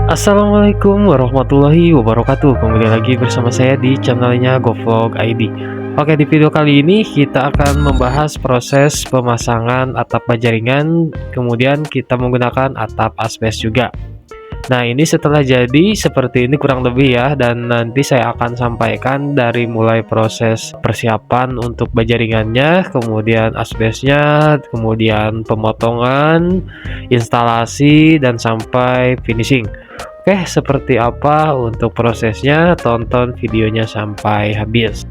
Assalamualaikum warahmatullahi wabarakatuh. Kembali lagi bersama saya di channelnya Govlog ID. Oke, di video kali ini kita akan membahas proses pemasangan atap baja ringan, kemudian kita menggunakan atap asbes juga. Nah, ini setelah jadi seperti ini kurang lebih ya, dan nanti saya akan sampaikan dari mulai proses persiapan untuk baja ringannya, kemudian asbesnya, kemudian pemotongan, instalasi, dan sampai finishing. Oke, seperti apa untuk prosesnya? Tonton videonya sampai habis.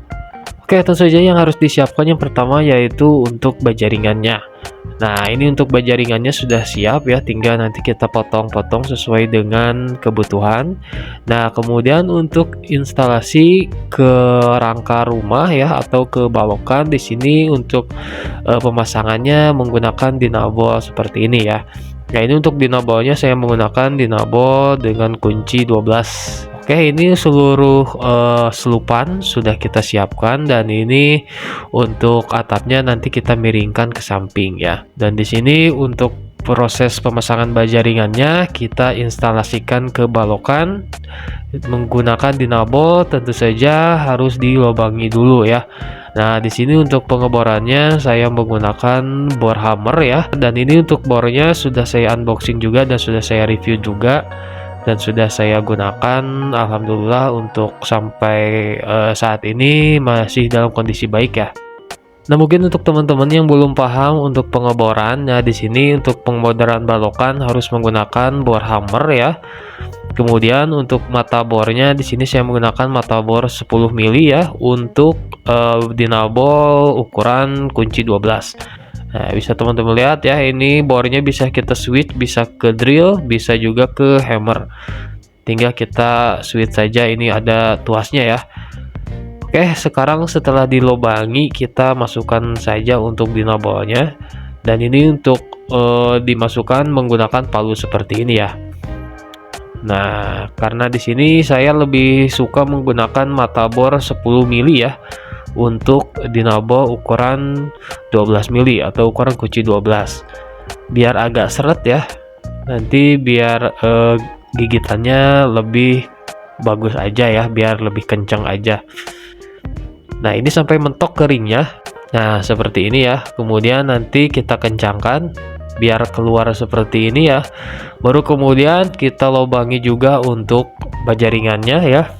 Oke, tentu saja yang harus disiapkan yang pertama yaitu untuk baja ringannya. Nah, ini untuk baja ringannya sudah siap ya, tinggal nanti kita potong-potong sesuai dengan kebutuhan. Nah, kemudian untuk instalasi ke rangka rumah ya atau ke balokan di sini untuk pemasangannya menggunakan dinabol seperti ini ya. Nah, ini untuk dinabolnya saya menggunakan dinabol dengan kunci 12. Oke, ini seluruh selupan sudah kita siapkan, dan ini untuk atapnya nanti kita miringkan ke samping ya. Dan di sini untuk proses pemasangan baja ringannya kita instalasikan ke balokan menggunakan dinabol, tentu saja harus dilobangi dulu ya. Nah, di sini untuk pengeborannya saya menggunakan bor hammer ya, dan ini untuk bornya sudah saya unboxing juga dan sudah saya review juga dan sudah saya gunakan. Alhamdulillah untuk sampai saat ini masih dalam kondisi baik ya. Nah, mungkin untuk teman-teman yang belum paham untuk pengeboran, nah di sini untuk pengeboran balokan harus menggunakan bor hammer ya. Kemudian untuk mata bornya di sini saya menggunakan mata bor 10 mili ya untuk dinabol ukuran kunci 12. Nah, bisa teman-teman lihat ya, ini bornya bisa kita switch, bisa ke drill, bisa juga ke hammer. Tinggal kita switch saja, ini ada tuasnya ya. Oke, sekarang setelah dilobangi kita masukkan saja untuk dinabolnya, dan ini untuk dimasukkan menggunakan palu seperti ini ya. Nah, karena di sini saya lebih suka menggunakan mata bor 10 mili ya untuk dinabol ukuran 12 mili atau ukuran kunci 12. Biar agak seret ya. Nanti biar gigitannya lebih bagus aja ya, biar lebih kencang aja. Nah, ini sampai mentok keringnya. Nah, seperti ini ya. Kemudian nanti kita kencangkan biar keluar seperti ini ya. Baru kemudian kita lobangi juga untuk baja ringannya ya.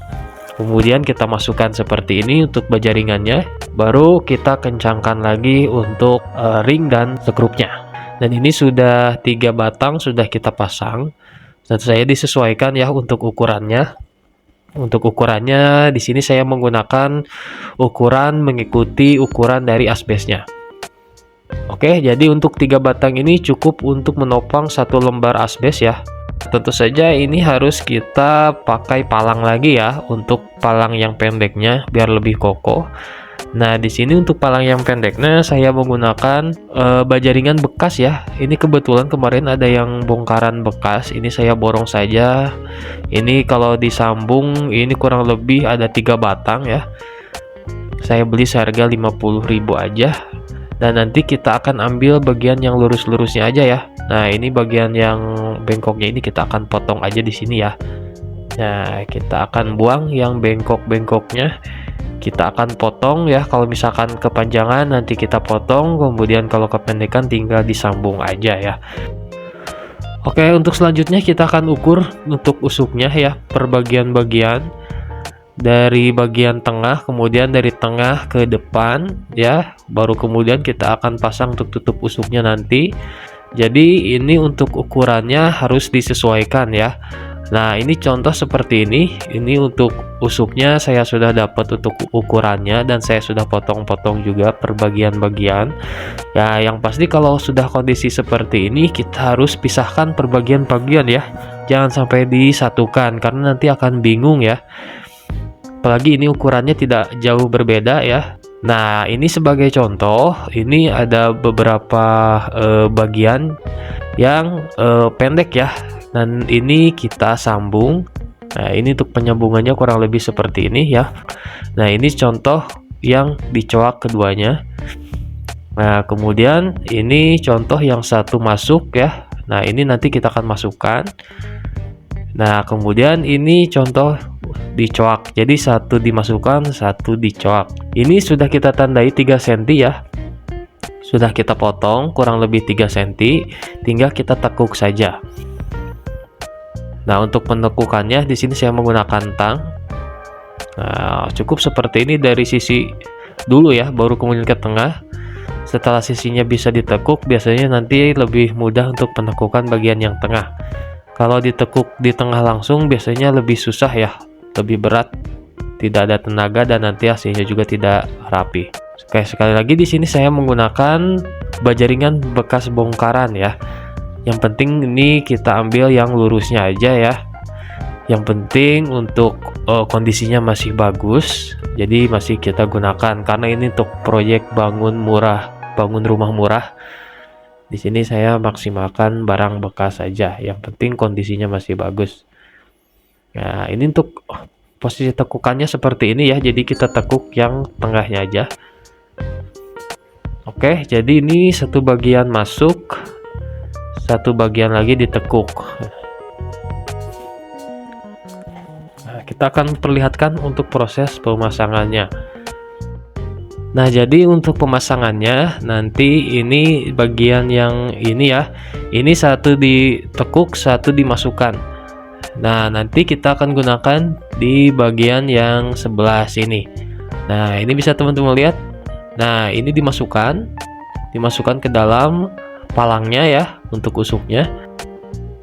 Kemudian kita masukkan seperti ini untuk baja ringannya. Baru kita kencangkan lagi untuk ring dan skrupnya. Dan ini sudah 3 batang sudah kita pasang. Dan saya disesuaikan ya untuk ukurannya. Untuk ukurannya di sini saya menggunakan ukuran mengikuti ukuran dari asbesnya. Oke, jadi untuk 3 batang ini cukup untuk menopang 1 lembar asbes ya. Tentu saja ini harus kita pakai palang lagi ya untuk palang yang pendeknya biar lebih kokoh. Nah, di sini untuk palang yang pendeknya saya menggunakan baja ringan bekas ya. Ini kebetulan kemarin ada yang bongkaran bekas, ini saya borong saja. Ini kalau disambung ini kurang lebih ada 3 batang ya. Saya beli seharga 50.000 aja. Dan nanti kita akan ambil bagian yang lurus-lurusnya aja ya. Nah, ini bagian yang bengkoknya ini kita akan potong aja di sini ya. Nah, kita akan buang yang bengkok-bengkoknya. Kita akan potong ya. Kalau misalkan kepanjangan nanti kita potong, kemudian kalau kependekan tinggal disambung aja ya. Oke, untuk selanjutnya kita akan ukur untuk usupnya ya, per bagian-bagian. Dari bagian tengah, kemudian dari tengah ke depan ya, baru kemudian kita akan pasang untuk tutup usupnya nanti. Jadi ini untuk ukurannya harus disesuaikan ya. Nah, ini contoh seperti ini untuk usupnya saya sudah dapat untuk ukurannya, dan saya sudah potong-potong juga per bagian-bagian ya. Yang pasti kalau sudah kondisi seperti ini kita harus pisahkan per bagian-bagian ya, jangan sampai disatukan karena nanti akan bingung ya. Apalagi ini ukurannya tidak jauh berbeda ya. Nah, ini sebagai contoh, ini ada beberapa bagian yang pendek ya, dan ini kita sambung. Nah, ini untuk penyambungannya kurang lebih seperti ini ya. Nah, ini contoh yang dicoak keduanya. Nah, kemudian ini contoh yang satu masuk ya. Nah, ini nanti kita akan masukkan. Nah, kemudian ini contoh dicoak. Jadi satu dimasukkan, satu dicoak. Ini sudah kita tandai 3 cm ya. Sudah kita potong kurang lebih 3 cm, tinggal kita tekuk saja. Nah, untuk penekukannya di sini saya menggunakan tang. Nah, cukup seperti ini dari sisi dulu ya, baru kemudian ke tengah. Setelah sisinya bisa ditekuk, biasanya nanti lebih mudah untuk penekukan bagian yang tengah. Kalau ditekuk di tengah langsung biasanya lebih susah ya, lebih berat, tidak ada tenaga dan nanti hasilnya juga tidak rapi. Oke, sekali lagi di sini saya menggunakan baja ringan bekas bongkaran ya. Yang penting ini kita ambil yang lurusnya aja ya. Yang penting untuk kondisinya masih bagus, jadi masih kita gunakan karena ini untuk proyek bangun rumah murah. Di sini saya maksimalkan barang bekas saja, yang penting kondisinya masih bagus. Nah, ini untuk posisi tekukannya seperti ini ya, jadi kita tekuk yang tengahnya aja. Oke, jadi ini satu bagian masuk, satu bagian lagi ditekuk. Nah, kita akan perlihatkan untuk proses pemasangannya. Nah, jadi untuk pemasangannya nanti ini bagian yang ini ya, ini satu ditekuk, satu dimasukkan. Nah, nanti kita akan gunakan di bagian yang sebelah sini. Nah, ini bisa teman-teman lihat. Nah, ini dimasukkan ke dalam palangnya ya untuk usuknya.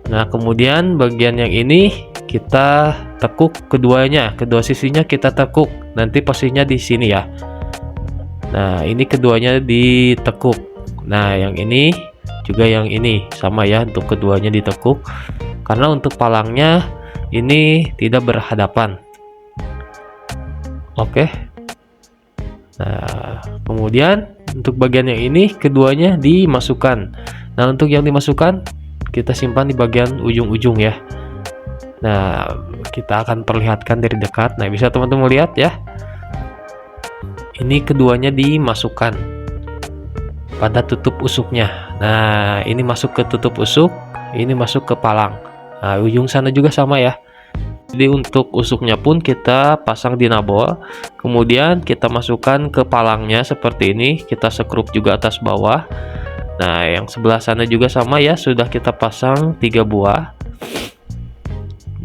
Nah, kemudian bagian yang ini kita tekuk keduanya, kedua sisinya kita tekuk. Nanti posisinya di sini ya. Nah, ini keduanya ditekuk. Nah, yang ini juga yang ini sama ya, untuk keduanya ditekuk. Karena untuk palangnya ini tidak berhadapan. Oke. Nah, kemudian untuk bagian yang ini keduanya dimasukkan. Nah, untuk yang dimasukkan kita simpan di bagian ujung-ujung ya. Nah, kita akan perlihatkan dari dekat. Nah, bisa teman-teman lihat ya. Ini keduanya dimasukkan pada tutup usuknya. Nah, ini masuk ke tutup usuk, ini masuk ke palang. Nah, ujung sana juga sama ya. Jadi untuk usuknya pun kita pasang di nabol, kemudian kita masukkan ke palangnya seperti ini, kita sekrup juga atas bawah. Nah, yang sebelah sana juga sama ya, sudah kita pasang 3 buah.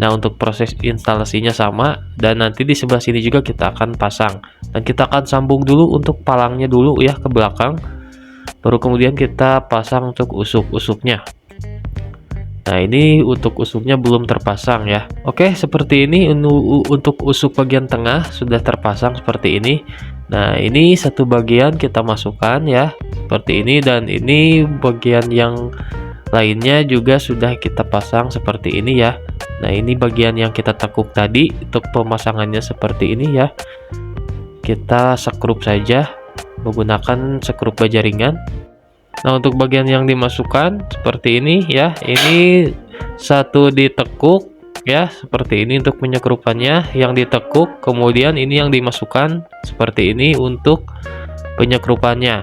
Nah, untuk proses instalasinya sama, dan nanti di sebelah sini juga kita akan pasang. Dan kita akan sambung dulu untuk palangnya dulu ya ke belakang. Baru kemudian kita pasang untuk usuk-usuknya. Nah, ini untuk usuknya belum terpasang ya. Oke, seperti ini untuk usuk bagian tengah sudah terpasang seperti ini. Nah, ini satu bagian kita masukkan ya, seperti ini, dan ini bagian yang lainnya juga sudah kita pasang seperti ini ya. Nah, ini bagian yang kita tekuk tadi untuk pemasangannya seperti ini ya. Kita sekrup saja menggunakan sekrup baja ringan. Nah, untuk bagian yang dimasukkan seperti ini ya. Ini satu ditekuk ya, seperti ini untuk penyekrupannya, yang ditekuk, kemudian ini yang dimasukkan seperti ini untuk penyekrupannya.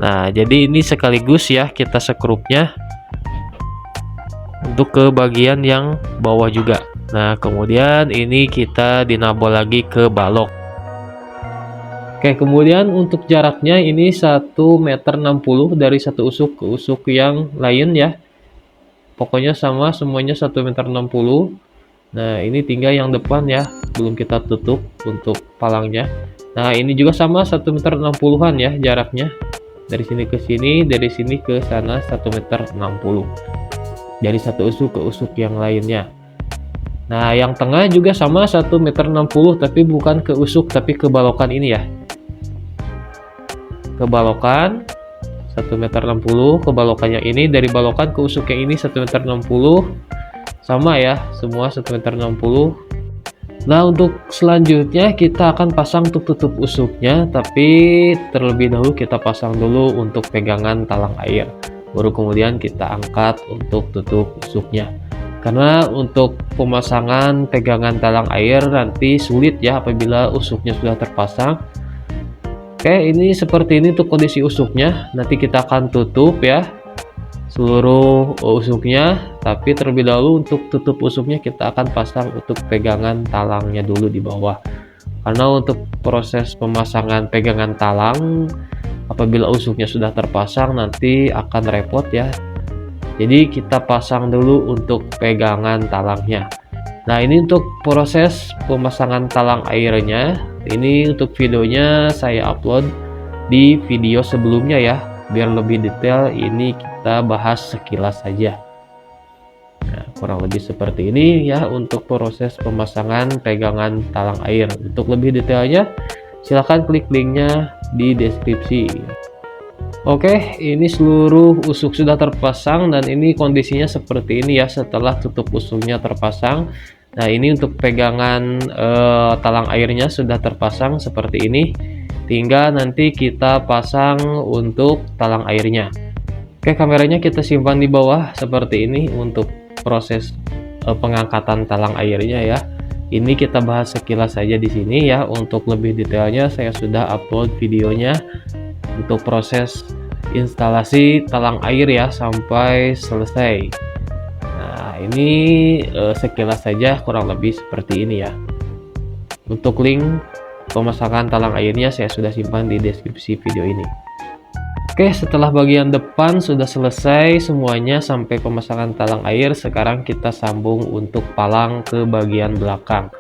Nah, jadi ini sekaligus ya kita sekrupnya untuk ke bagian yang bawah juga. Nah, kemudian ini kita dinabol lagi ke balok. Oke, kemudian untuk jaraknya ini 1,60 meter dari satu usuk ke usuk yang lain ya. Pokoknya sama semuanya 1,60 meter. Nah, ini tinggal yang depan ya, belum kita tutup untuk palangnya. Nah, ini juga sama 1,60 meter ya jaraknya. Dari sini ke sini, dari sini ke sana 1,60 meter. Dari satu usuk ke usuk yang lainnya. Nah, yang tengah juga sama 1,60 meter, tapi bukan ke usuk tapi ke balokan ini ya. Ke balokan 1,60 meter, ke balokan yang ini, dari balokan ke usuk yang ini 1,60 meter. Sama ya, semua 1,60 meter. Nah, untuk selanjutnya kita akan pasang untuk tutup usuknya, tapi terlebih dahulu kita pasang dulu untuk pegangan talang air. Baru kemudian kita angkat untuk tutup usuknya. Karena untuk pemasangan pegangan talang air nanti sulit ya apabila usuknya sudah terpasang. Oke, ini seperti ini untuk kondisi usuknya. Nanti kita akan tutup ya seluruh usuknya, tapi terlebih dahulu untuk tutup usuknya kita akan pasang untuk pegangan talangnya dulu di bawah. Karena untuk proses pemasangan pegangan talang apabila usuknya sudah terpasang nanti akan repot ya. Jadi kita pasang dulu untuk pegangan talangnya. Nah, ini untuk proses pemasangan talang airnya. Ini untuk videonya saya upload di video sebelumnya ya. Biar lebih detail ini kita bahas sekilas saja. Nah, kurang lebih seperti ini ya untuk proses pemasangan pegangan talang air. Untuk lebih detailnya silahkan klik linknya di deskripsi. Oke, ini seluruh usuk sudah terpasang dan ini kondisinya seperti ini ya setelah tutup usuknya terpasang. Nah, ini untuk pegangan talang airnya sudah terpasang seperti ini. Tinggal nanti kita pasang untuk talang airnya. Oke, kameranya kita simpan di bawah seperti ini untuk proses pengangkatan talang airnya ya. Ini kita bahas sekilas saja di sini ya. Untuk lebih detailnya saya sudah upload videonya untuk proses instalasi talang air ya sampai selesai. Nah, ini sekilas saja kurang lebih seperti ini ya. Untuk link pemasangan talang airnya saya sudah simpan di deskripsi video ini. Oke, setelah bagian depan sudah selesai semuanya sampai pemasangan talang air, sekarang kita sambung untuk palang ke bagian belakang.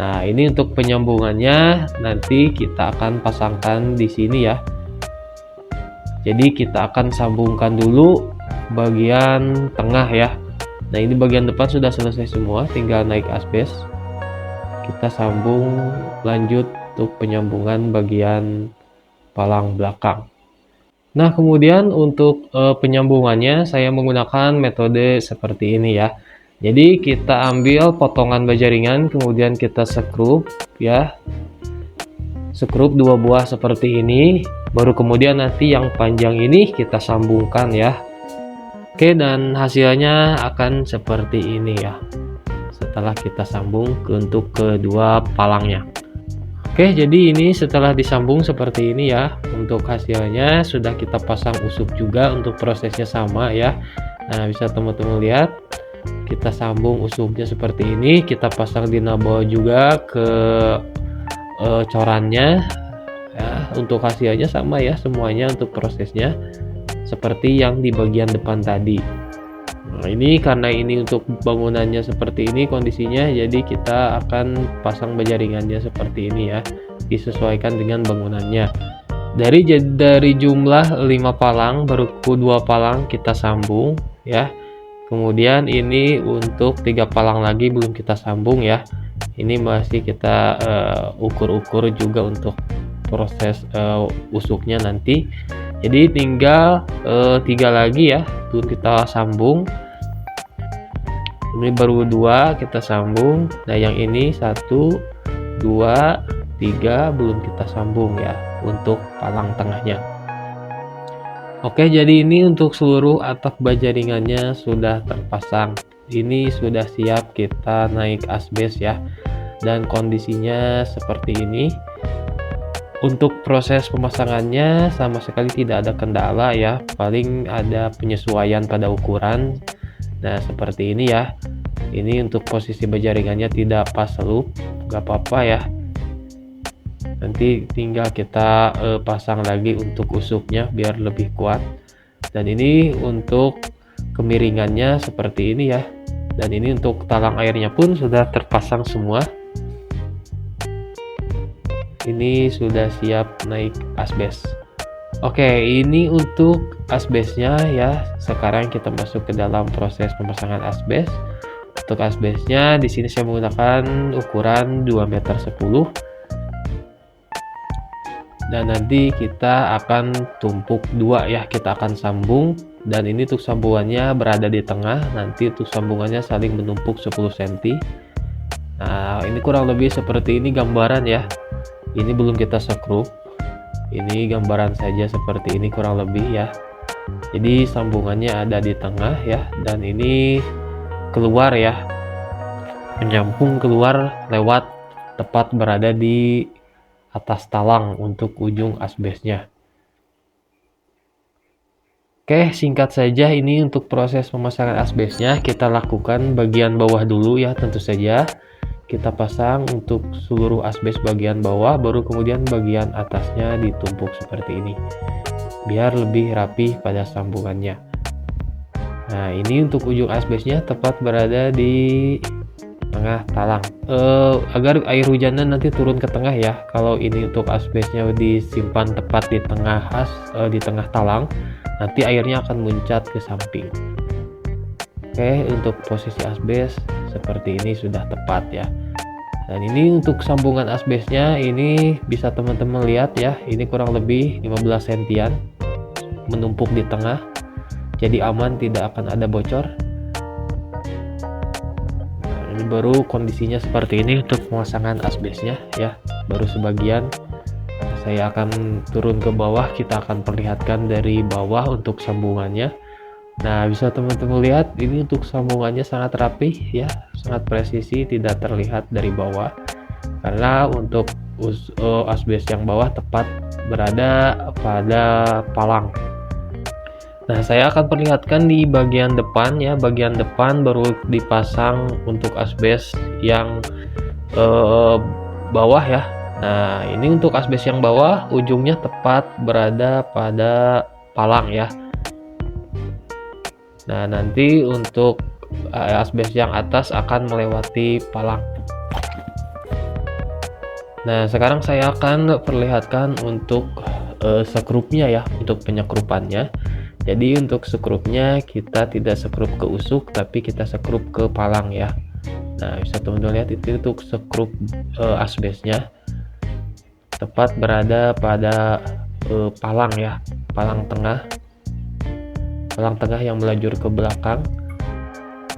Nah, ini untuk penyambungannya nanti kita akan pasangkan di sini ya. Jadi kita akan sambungkan dulu bagian tengah ya. Nah, ini bagian depan sudah selesai semua, tinggal naik asbes. Kita sambung lanjut untuk penyambungan bagian palang belakang. Nah, kemudian untuk penyambungannya saya menggunakan metode seperti ini ya. Jadi kita ambil potongan baja ringan, kemudian kita sekrup ya. Sekrup 2 buah seperti ini, baru kemudian nanti yang panjang ini kita sambungkan ya. Oke, dan hasilnya akan seperti ini ya setelah kita sambung untuk kedua palangnya. Oke, jadi ini setelah disambung seperti ini ya. Untuk hasilnya sudah kita pasang usuk juga, untuk prosesnya sama ya. Nah, bisa teman-teman lihat kita sambung usuknya seperti ini, kita pasang di bawah juga ke corannya ya. Untuk hasilnya sama ya semuanya untuk prosesnya seperti yang di bagian depan tadi. Nah, ini karena ini untuk bangunannya seperti ini kondisinya, jadi kita akan pasang baja ringannya seperti ini ya, disesuaikan dengan bangunannya. Dari jumlah 5 palang baru 2 palang kita sambung ya. Kemudian ini untuk 3 palang lagi belum kita sambung ya. Ini masih kita ukur-ukur juga untuk proses usuknya nanti. Jadi tinggal 3 lagi ya belum kita sambung. Ini baru 2 kita sambung. Nah, yang ini 1 2 3 belum kita sambung ya untuk palang tengahnya. Oke, jadi ini untuk seluruh atap baja ringannya sudah terpasang. Ini sudah siap kita naik asbes ya, dan kondisinya seperti ini. Untuk proses pemasangannya sama sekali tidak ada kendala ya, paling ada penyesuaian pada ukuran. Nah, seperti ini ya. Ini untuk posisi baja ringannya tidak pas loop, nggak apa-apa ya. Nanti tinggal kita pasang lagi untuk usuknya biar lebih kuat. Dan ini untuk kemiringannya seperti ini ya. Dan ini untuk talang airnya pun sudah terpasang semua. Ini sudah siap naik asbes. Oke, ini untuk asbesnya ya. Sekarang kita masuk ke dalam proses pemasangan asbes. Untuk asbesnya di sini saya menggunakan ukuran 2,10 meter. Dan nanti kita akan tumpuk 2 ya, kita akan sambung. Dan ini untuk sambungannya berada di tengah, nanti untuk sambungannya saling menumpuk 10 cm. Nah, ini kurang lebih seperti ini gambaran ya. Ini belum kita sekrup, ini gambaran saja seperti ini kurang lebih ya. Jadi sambungannya ada di tengah ya, dan ini keluar ya, menyambung keluar lewat tepat berada di atas talang untuk ujung asbesnya. Oke, singkat saja ini untuk proses pemasangan asbesnya kita lakukan bagian bawah dulu ya, tentu saja. Kita pasang untuk seluruh asbes bagian bawah, baru kemudian bagian atasnya ditumpuk seperti ini. Biar lebih rapi pada sambungannya. Nah, ini untuk ujung asbesnya tepat berada di tengah talang. Agar air hujannya nanti turun ke tengah ya. Kalau ini untuk asbesnya disimpan tepat di tengah talang, nanti airnya akan muncat ke samping. Oke, untuk posisi asbes seperti ini sudah tepat ya. Dan ini untuk sambungan asbesnya, ini bisa teman-teman lihat ya, ini kurang lebih 15 sentian menumpuk di tengah, jadi aman, tidak akan ada bocor. Nah, ini baru kondisinya seperti ini untuk pemasangan asbesnya ya, baru sebagian. Saya akan turun ke bawah, kita akan perlihatkan dari bawah untuk sambungannya. Nah, bisa teman-teman lihat ini untuk sambungannya sangat rapi ya, sangat presisi, tidak terlihat dari bawah. Karena untuk asbes yang bawah tepat berada pada palang. Nah, saya akan perlihatkan di bagian depan ya, bagian depan baru dipasang untuk asbes yang bawah ya. Nah, ini untuk asbes yang bawah ujungnya tepat berada pada palang ya. Nah, nanti untuk asbes yang atas akan melewati palang. Nah, sekarang saya akan perlihatkan untuk sekrupnya ya, untuk penyekrupannya. Jadi untuk sekrupnya kita tidak sekrup ke usuk, tapi kita sekrup ke palang ya. Nah, bisa teman-teman lihat itu untuk sekrup asbesnya tepat berada pada palang ya, palang tengah yang melajur ke belakang.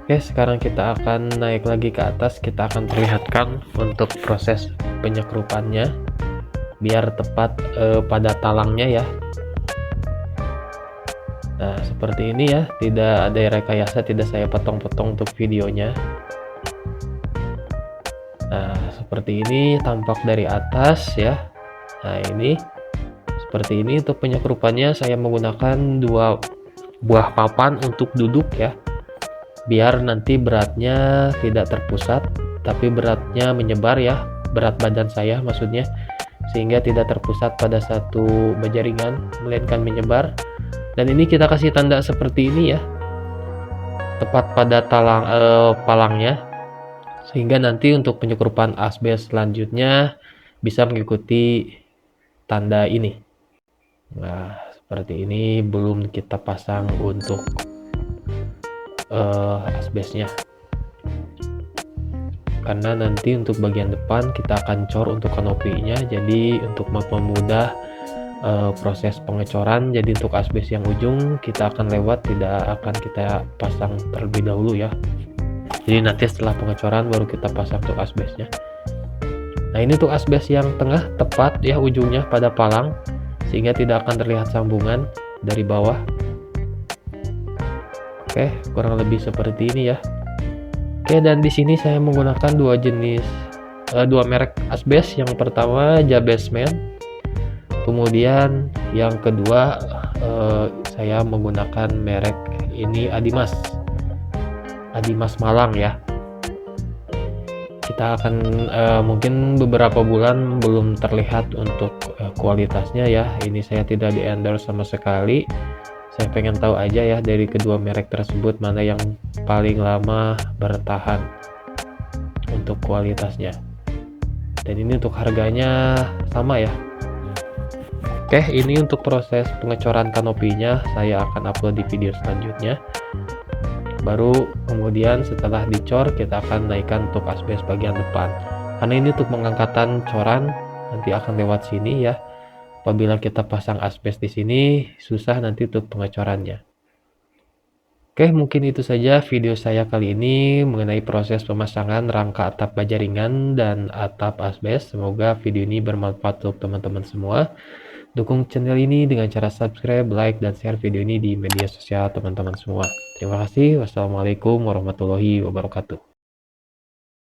Oke, sekarang kita akan naik lagi ke atas, kita akan perlihatkan untuk proses penyekrupannya biar tepat pada talangnya ya. Nah, seperti ini ya, tidak ada rekayasa, tidak saya potong-potong untuk videonya. Nah, seperti ini tampak dari atas ya. Nah, ini seperti ini untuk penyekrupannya, saya menggunakan 2 buah papan untuk duduk ya, biar nanti beratnya tidak terpusat tapi beratnya menyebar ya, berat badan saya maksudnya, sehingga tidak terpusat pada satu jaringan melainkan menyebar. Dan ini kita kasih tanda seperti ini ya, tepat pada palangnya, sehingga nanti untuk penyekrupan asbes selanjutnya bisa mengikuti tanda ini. Nah, seperti ini belum kita pasang untuk asbesnya, karena nanti untuk bagian depan kita akan cor untuk kanopinya, jadi untuk mempermudah proses pengecoran. Jadi untuk asbes yang ujung kita akan lewat, tidak akan kita pasang terlebih dahulu ya, jadi nanti setelah pengecoran baru kita pasang untuk asbesnya. Nah, ini untuk asbes yang tengah tepat ya ujungnya pada palang, sehingga tidak akan terlihat sambungan dari bawah. Oke, kurang lebih seperti ini ya. Oke, dan di sini saya menggunakan dua merek asbes. Yang pertama Jabesman, kemudian yang kedua saya menggunakan merek ini Adimas Malang ya. Kita akan mungkin beberapa bulan belum terlihat untuk kualitasnya ya, ini saya tidak di endorse sama sekali. Saya pengen tahu aja ya dari kedua merek tersebut mana yang paling lama bertahan untuk kualitasnya. Dan ini untuk harganya sama ya. Oke, ini untuk proses pengecoran kanopinya saya akan upload di video selanjutnya. Baru kemudian setelah dicor kita akan naikkan untuk asbes bagian depan. Karena ini untuk pengangkatan coran nanti akan lewat sini ya. Apabila kita pasang asbes di sini susah nanti untuk pengecorannya. Oke, mungkin itu saja video saya kali ini mengenai proses pemasangan rangka atap baja ringan dan atap asbes. Semoga video ini bermanfaat untuk teman-teman semua. Dukung channel ini dengan cara subscribe, like, dan share video ini di media sosial teman-teman semua. Terima kasih. Wassalamualaikum warahmatullahi wabarakatuh.